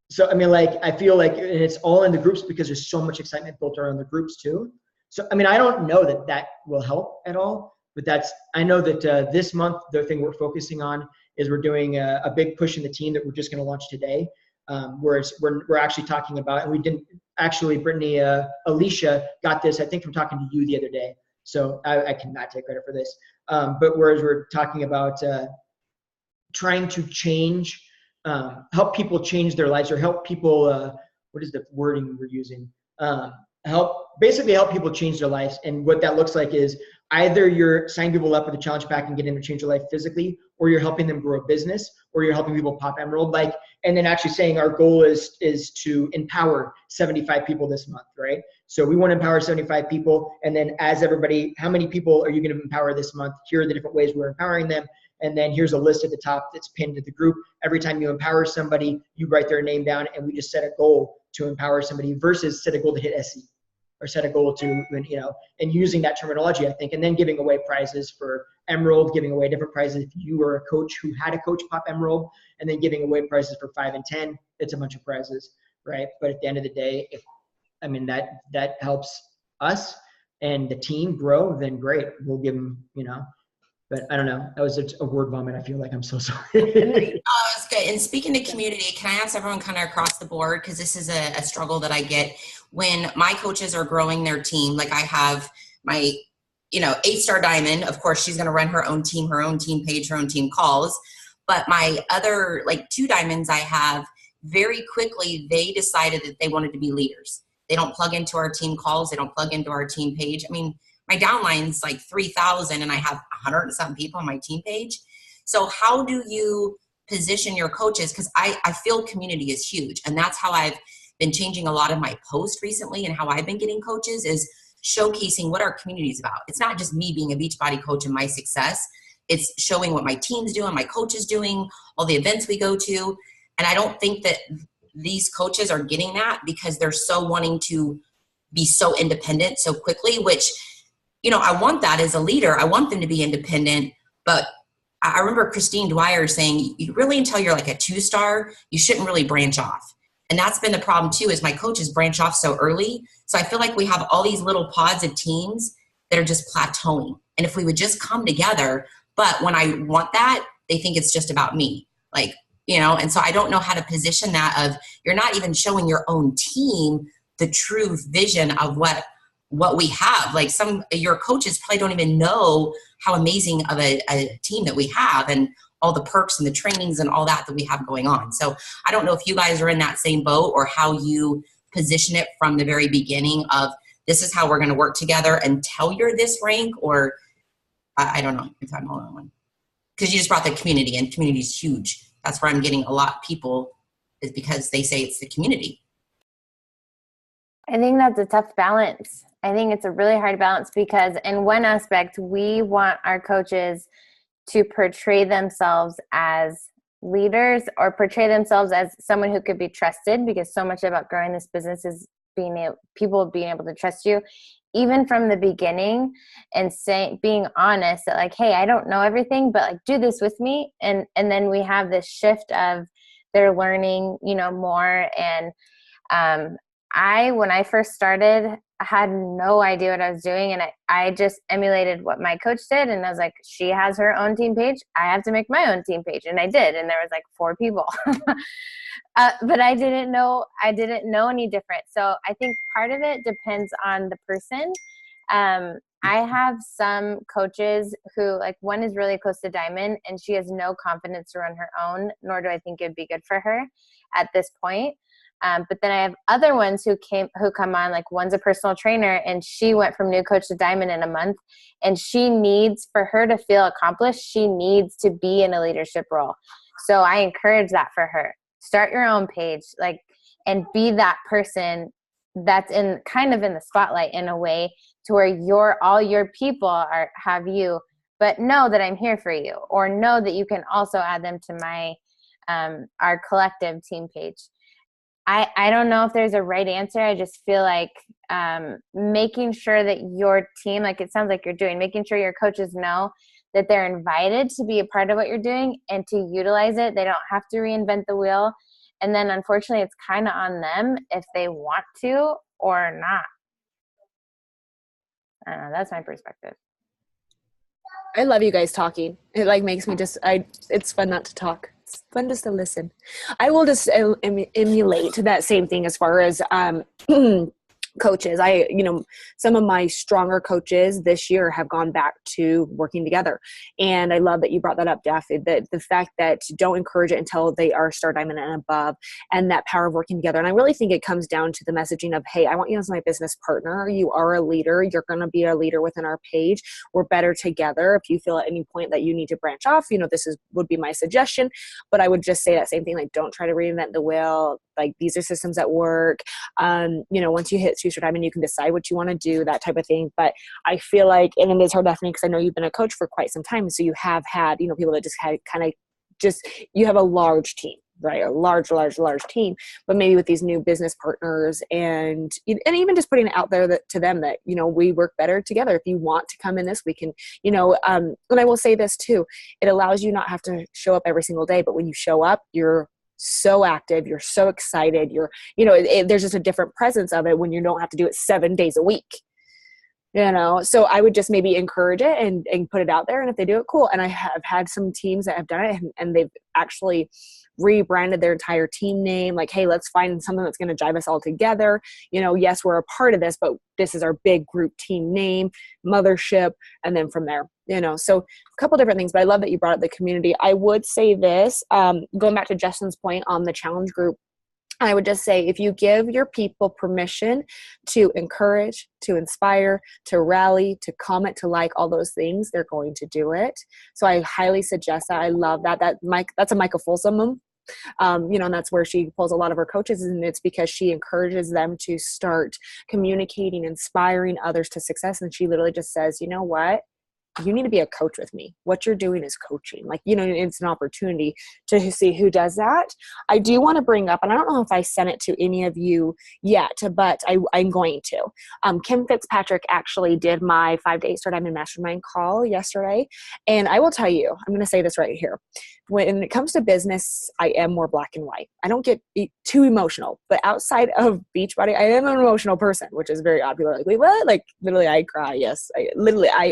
So, I mean, like, I feel like, and it's all in the groups because there's so much excitement built around the groups too. So, I mean, I don't know that will help at all, but I know that this month, the thing we're focusing on is we're doing a big push in the team that we're just going to launch today. Where we're actually talking about, and we didn't actually, Brittany, Alicia got this, I think, from talking to you the other day. So I cannot take credit for this. But whereas we're talking about trying to change, help people change their lives, or help people, what is the wording we're using? Basically help people change their lives. And what that looks like is either you're signing people up with a challenge pack and getting them to change their life physically, or you're helping them grow a business, or you're helping people pop Emerald. And then actually saying our goal is to empower 75 people this month, right? So we want to empower 75 people. And then how many people are you going to empower this month? Here are the different ways we're empowering them. And then here's a list at the top that's pinned to the group. Every time you empower somebody, you write their name down, and we just set a goal to empower somebody versus set a goal to hit SE. Or set a goal to, and using that terminology, I think, and then giving away prizes for Emerald, giving away different prizes if you were a coach who had a coach pop Emerald, and then giving away prizes for 5 and 10. It's a bunch of prizes, right? But at the end of the day, that helps us and the team grow, then great. We'll give them, but I don't know. That was a word vomit. I feel like I'm so sorry. It's good. And speaking to community, can I ask everyone kind of across the board, because this is a struggle that I get when my coaches are growing their team. Like I have my, 8-star diamond. Of course, she's going to run her own team page, her own team calls. But my other 2 diamonds I have, very quickly, they decided that they wanted to be leaders. They don't plug into our team calls. They don't plug into our team page. I mean, my downline's 3,000 and I have 100 and something people on my team page. So how do you position your coaches? Because I feel community is huge. And that's how I've been changing a lot of my posts recently, and how I've been getting coaches is showcasing what our community is about. It's not just me being a Beachbody coach and my success. It's showing what my team's doing, my coach is doing, all the events we go to. And I don't think that these coaches are getting that because they're so wanting to be so independent so quickly, which, I want that as a leader. I want them to be independent. But I remember Christine Dwyer saying, you really, until you're like a 2-star, you shouldn't really branch off. And that's been the problem too, is my coaches branch off so early. So I feel like we have all these little pods of teams that are just plateauing. And if we would just come together, but when I want that, they think it's just about me. And so I don't know how to position that of, you're not even showing your own team the true vision of what what we have. Like your coaches probably don't even know how amazing of a team that we have, and all the perks and the trainings and all that we have going on. So I don't know if you guys are in that same boat, or how you position it from the very beginning of, this is how we're going to work together until you're this rank, or I don't know if I'm the only one. Because you just brought the community, and community is huge. That's where I'm getting a lot of people, is because they say it's the community. I think that's a tough balance. I think it's a really hard balance, because in one aspect, we want our coaches to portray themselves as leaders, or portray themselves as someone who could be trusted, because so much about growing this business is people being able to trust you even from the beginning, and being honest that like, hey, I don't know everything, but like, do this with me. And then we have this shift of they're learning, more. And when I first started, I had no idea what I was doing, and I just emulated what my coach did, and I was like, she has her own team page, I have to make my own team page, and I did, and there was like 4 people. But I didn't know any different. So I think part of it depends on the person. I have some coaches who, like, one is really close to Diamond, and she has no confidence to run her own, nor do I think it'd be good for her at this point. But then I have other ones who come on, like one's a personal trainer, and she went from new coach to Diamond in a month, and for her to feel accomplished, she needs to be in a leadership role. So I encourage that for her. Start your own page, and be that person that's kind of in the spotlight in a way, to where all your people have you, but know that I'm here for you, or know that you can also add them to my our collective team page. I don't know if there's a right answer. I just feel like making sure that your team, like it sounds like you're doing, making sure your coaches know that they're invited to be a part of what you're doing and to utilize it. They don't have to reinvent the wheel. And then unfortunately, it's kind of on them if they want to or not. I don't know. That's my perspective. I love you guys talking. It makes me it's fun not to talk. It's fun just to listen. I will just emulate that same thing as far as coaches. Some of my stronger coaches this year have gone back to working together. And I love that you brought that up, Daphne, that the fact that don't encourage it until they are Star Diamond and above, and that power of working together. And I really think it comes down to the messaging of, hey, I want you as my business partner. You are a leader. You're going to be a leader within our page. We're better together. If you feel at any point that you need to branch off, would be my suggestion. But I would just say that same thing, don't try to reinvent the wheel. These are systems that work. Once you hit Star Diamond, you can decide what you want to do, that type of thing. But I feel like, and it is hard, definitely, because I know you've been a coach for quite some time. So you have had, people that just had you have a large team, right? A large team, but maybe with these new business partners and even just putting it out there to them that, we work better together. If you want to come in this, we can, and I will say this too, it allows you not have to show up every single day, but when you show up, you're so active, you're so excited, there's just a different presence of it when you don't have to do it 7 days a week, so I would just maybe encourage it and put it out there. And if they do it, cool. And I have had some teams that have done it, and they've actually rebranded their entire team name. Like, hey, let's find something that's going to drive us all together. Yes, we're a part of this, but this is our big group team name, mothership. And then from there, so a couple different things, but I love that you brought up the community. I would say this, going back to Justin's point on the challenge group, I would just say, if you give your people permission to encourage, to inspire, to rally, to comment, to like, all those things, they're going to do it. So I highly suggest that. I love that. That's a Micah Folsom. And that's where she pulls a lot of her coaches, and it's because she encourages them to start communicating, inspiring others to success. And she literally just says, you know what? You need to be a coach with me. What you're doing is coaching. It's an opportunity to see who does that. I do want to bring up, and I don't know if I sent it to any of you yet, but I'm going to. Kim Fitzpatrick actually did my 5-day Star Diamond Mastermind call yesterday. And I will tell you, I'm going to say this right here. When it comes to business, I am more black and white. I don't get too emotional, but outside of Beachbody, I am an emotional person, which is very odd. People are like, wait, what? Literally, I cry. Yes, I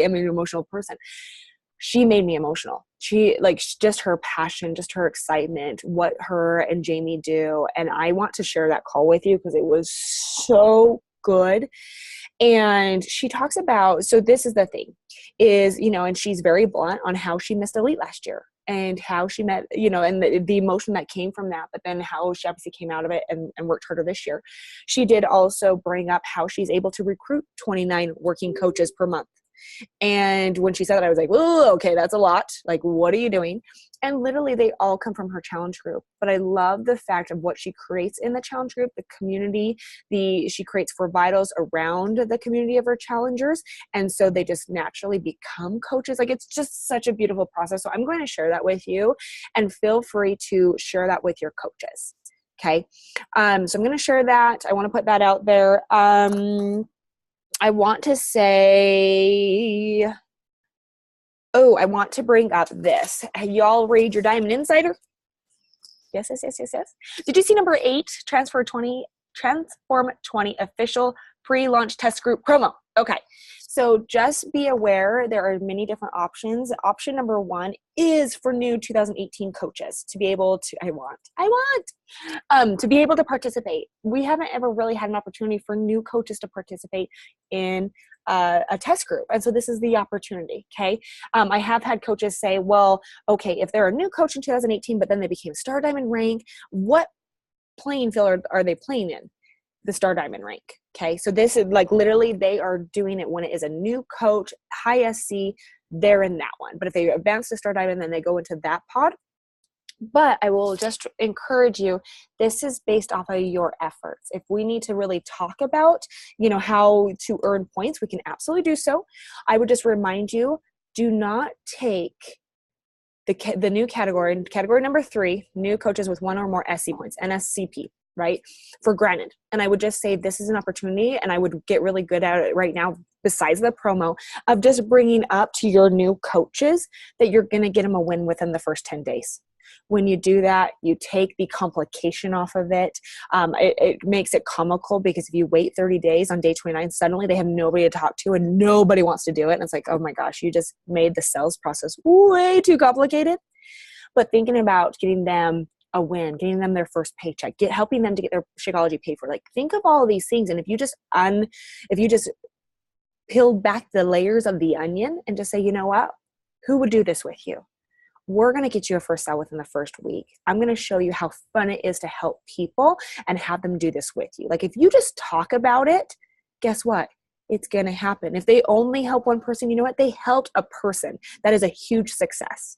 am an emotional person. She made me emotional. She just her passion, just her excitement, what her and Jamie do. And I want to share that call with you because it was so good. And she talks about, so this is the thing is, and she's very blunt on how she missed elite last year and how she met, and the emotion that came from that, but then how she obviously came out of it and worked harder this year. She did also bring up how she's able to recruit 29 working coaches per month. And when she said that, I was like, oh, okay, that's a lot. Like, what are you doing? And literally they all come from her challenge group. But I love the fact of what she creates in the challenge group, the community, she creates for vitals around the community of her challengers. And so they just naturally become coaches. Like, it's just such a beautiful process. So I'm going to share that with you, and feel free to share that with your coaches. Okay. So I'm going to share that. I want to put that out there. I want to say, I want to bring up this. Y'all read your Diamond Insider? Yes. Did you see number 8, Transform 20 official pre-launch test group promo? Okay. So just be aware there are many different options. Option number 1 is for new 2018 coaches to be able to, to be able to participate. We haven't ever really had an opportunity for new coaches to participate in a test group. And so this is the opportunity. Okay. I have had coaches say, well, okay, if they're a new coach in 2018, but then they became Star Diamond rank, what playing field are they playing in? The Star Diamond rank. Okay. So this is like literally they are doing it when it is a new coach, high SC, they're in that one. But if they advance to Star Diamond, then they go into that pod. But I will just encourage you, this is based off of your efforts. If we need to really talk about, how to earn points, we can absolutely do so. I would just remind you, do not take the new category number 3, new coaches with 1 or more SC points, NSCP, right, for granted. And I would just say this is an opportunity, and I would get really good at it right now, besides the promo, of just bringing up to your new coaches that you're going to get them a win within the first 10 days. When you do that, you take the complication off of it. It makes it comical, because if you wait 30 days on day 29, suddenly they have nobody to talk to and nobody wants to do it. And it's like, oh my gosh, you just made the sales process way too complicated. But thinking about getting them a win, getting them their first paycheck, helping them to get their Shakeology paid for, like, think of all of these things. And if you just peeled back the layers of the onion and just say, you know what, who would do this with you? We're going to get you a first sale within the first week. I'm going to show you how fun it is to help people and have them do this with you. Like, if you just talk about it, guess what? It's going to happen. If they only help one person, you know what? They helped a person. That is a huge success.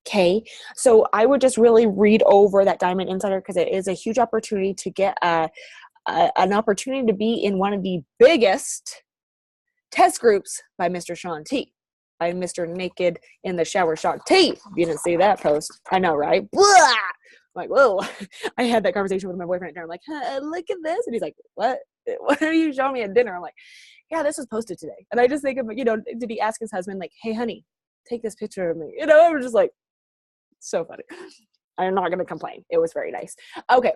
Okay. So I would just really read over that Diamond Insider, because it is a huge opportunity to get an opportunity to be in one of the biggest test groups by Mr. Sean T. By Mr. Naked in the Shower Shock T. You didn't see that post. I know, right? Blah! I'm like, whoa. I had that conversation with my boyfriend at dinner. I'm like, look at this. And he's like, what? What are you showing me at dinner? I'm like, yeah, this was posted today. And I just think of, did he ask his husband, like, hey, honey, take this picture of me? I'm just like, so funny. I'm not going to complain. It was very nice. Okay.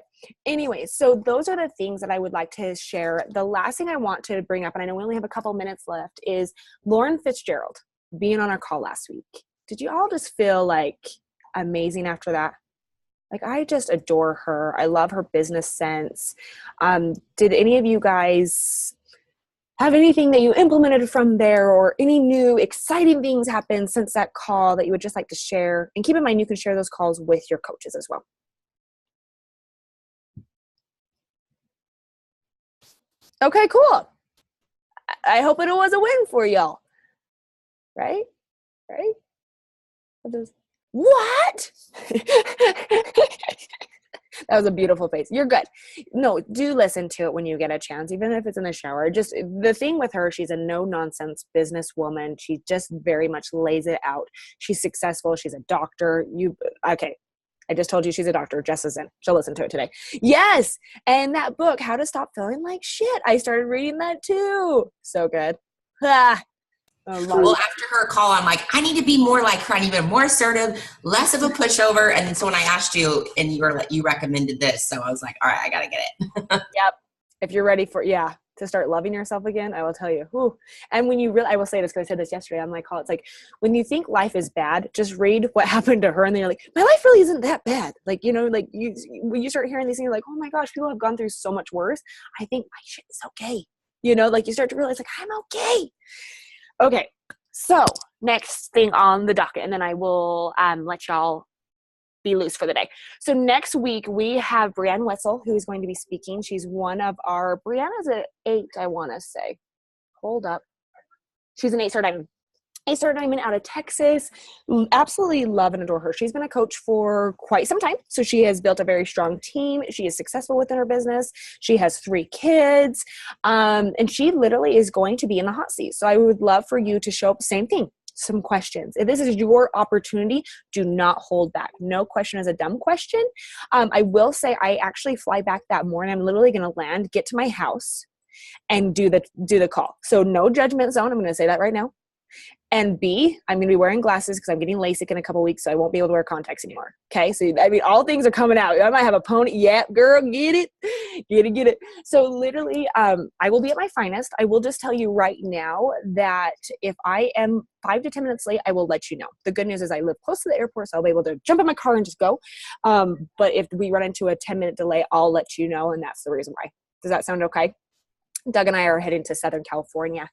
Anyways, so those are the things that I would like to share. The last thing I want to bring up, and I know we only have a couple minutes left, is Lauren Fitzgerald being on our call last week. Did you all just feel like amazing after that? Like, I just adore her. I love her business sense. Did any of you guys have anything that you implemented from there, or any new exciting things happen since that call that you would just like to share? And keep in mind, you can share those calls with your coaches as well. Okay, cool. I hope it was a win for y'all. Right? What? That was a beautiful face. You're good. No, do listen to it when you get a chance, even if it's in the shower. Just the thing with her, she's a no-nonsense businesswoman. She just very much lays it out. She's successful. She's a doctor. Okay. I just told you she's a doctor. Jess is in. She'll listen to it today. Yes. And that book, How to Stop Feeling Like Shit, I started reading that too. So good. Well, after her call, I'm like, I need to be more like her. I need to be more assertive, less of a pushover. And then so when I asked you, and you recommended this, so I was like, all right, I got to get it. Yep. If you're ready to start loving yourself again, I will tell you. Whew. And when I will say this because I said this yesterday on my call, it's like, when you think life is bad, just read what happened to her, and then you're like, my life really isn't that bad. Like, when you start hearing these things, you're like, oh my gosh, people have gone through so much worse. I think my shit is okay. You know, like you start to realize like, I'm okay. Okay. So next thing on the docket, and then I will let y'all be loose for the day. So next week we have Brianne Wetzel, who is going to be speaking. She's one of our, Brianna's an 8, I want to say. Hold up. She's an 8-star diamond. 8-star diamond out of Texas. Absolutely love and adore her. She's been a coach for quite some time. So she has built a very strong team. She is successful within her business. She has 3 kids. And she literally is going to be in the hot seat. So I would love for you to show up, same thing, some questions. If this is your opportunity, do not hold back. No question is a dumb question. I will say I actually fly back that morning. I'm literally going to land, get to my house, and do the call. So no judgment zone. I'm going to say that right now. And B, I'm going to be wearing glasses because I'm getting LASIK in a couple weeks, so I won't be able to wear contacts anymore. Okay, so I mean, all things are coming out. I might have a pony. Yeah, girl, get it. Get it. So literally, I will be at my finest. I will just tell you right now that if I am 5 to 10 minutes late, I will let you know. The good news is I live close to the airport, so I'll be able to jump in my car and just go. But if we run into a 10-minute delay, I'll let you know, and that's the reason why. Does that sound okay? Doug and I are heading to Southern California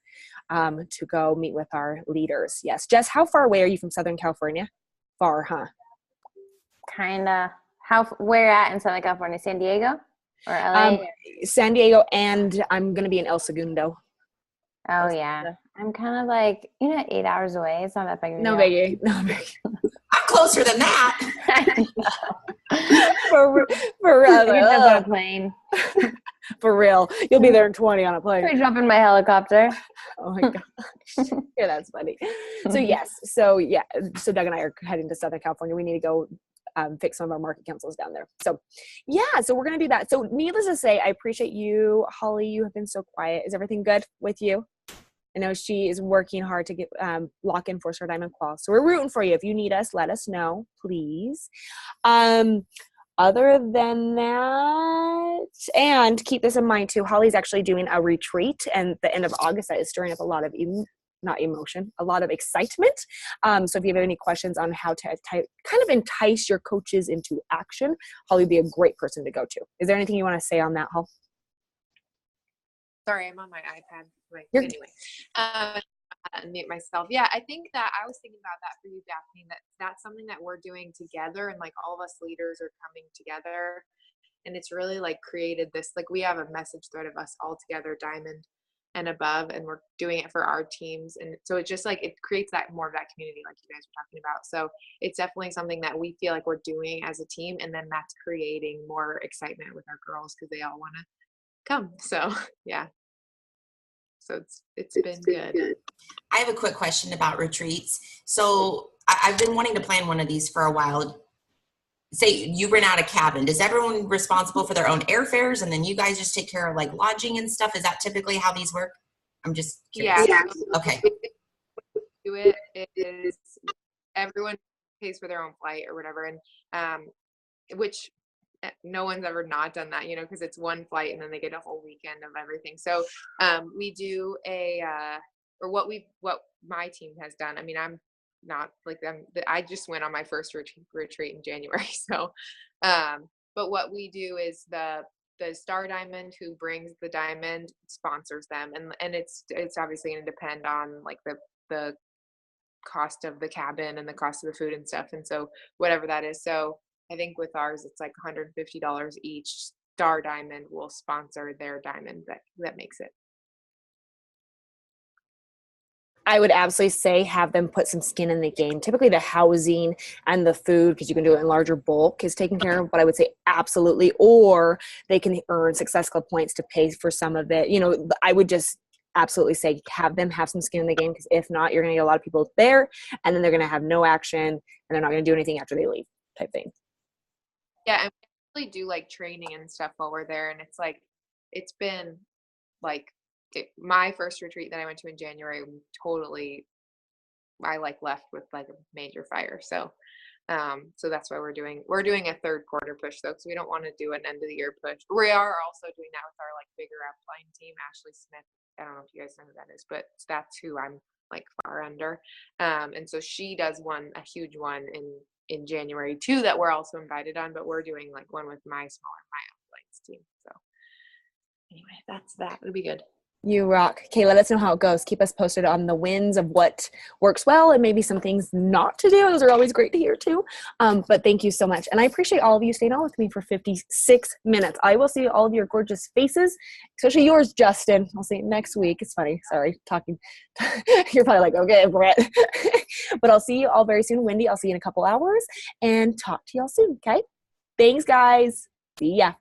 to go meet with our leaders. Yes. Jess, how far away are you from Southern California? Far, huh? Kinda. Where at in Southern California? San Diego or LA? San Diego, and I'm going to be in El Segundo. Oh, yeah. I'm kind of like, 8 hours away. It's not that big of a No deal. biggie. No biggie. I'm closer than that. for real. I can jump on a plane. For real. You'll be there in 20 on a plane. I jump in my helicopter. Oh my gosh. Yeah, that's funny. So yes. So Doug and I are heading to Southern California. We need to go fix some of our market councils down there. So yeah, so we're going to do that. So needless to say, I appreciate you, Holly. You have been so quiet. Is everything good with you? I know she is working hard to get lock in for Star Diamond Qual. So we're rooting for you. If you need us, let us know, please. Other than that, and keep this in mind too, Holly's actually doing a retreat and the end of August that is stirring up a lot of a lot of excitement. So if you have any questions on how to kind of entice your coaches into action, Holly would be a great person to go to. Is there anything you want to say on that, Holly? Sorry, I'm on my iPad. Anyway, unmute myself. Yeah, I think that I was thinking about that for you, Daphne, that's something that we're doing together, and like all of us leaders are coming together, and it's really like created this, like we have a message thread of us all together, diamond and above, and we're doing it for our teams. And so it's just like, it creates that more of that community like you guys were talking about. So it's definitely something that we feel like we're doing as a team, and then that's creating more excitement with our girls because they all want to come. So yeah. So it's been good. I have a quick question about retreats. So I've been wanting to plan one of these for a while. Say you rent out a cabin. Does everyone responsible for their own airfares, and then you guys just take care of like lodging and stuff? Is that typically how these work? I'm just curious. Yeah. Okay. Do it is everyone pays for their own flight or whatever, and which no one's ever not done that, because it's one flight and then they get a whole weekend of everything. So we do what my team has done. I mean, I'm not like them. I just went on my first retreat in January. So, but what we do is the Star Diamond who brings the diamond sponsors them, and it's obviously going to depend on like the cost of the cabin and the cost of the food and stuff, and so whatever that is. So I think with ours, it's like $150 each. Star Diamond will sponsor their diamond that makes it. I would absolutely say have them put some skin in the game. Typically the housing and the food, because you can do it in larger bulk, is taken care of. But I would say absolutely, or they can earn Success Club points to pay for some of it. I would just absolutely say have them have some skin in the game, because if not, you're going to get a lot of people there, and then they're going to have no action, and they're not going to do anything after they leave type thing. Yeah, and we really do like training and stuff while we're there, and it's been like my first retreat that I went to in January, I left with like a major fire. So that's why we're doing a third quarter push though, because we don't want to do an end of the year push. We are also doing that with our like bigger upline team, Ashley Smith. I don't know if you guys know who that is, but that's who I'm like far under. And so she does a huge one in January too, that we're also invited on, but we're doing like one with my upline team. So anyway, that's that. It'll be good. You rock. Okay, let us know how it goes. Keep us posted on the wins of what works well and maybe some things not to do. Those are always great to hear too. But thank you so much. And I appreciate all of you staying on with me for 56 minutes. I will see all of your gorgeous faces, especially yours, Justin. I'll see you next week. It's funny. Sorry, talking. You're probably like, okay, Brett. But I'll see you all very soon. Wendy, I'll see you in a couple hours and talk to y'all soon, okay? Thanks, guys. See ya.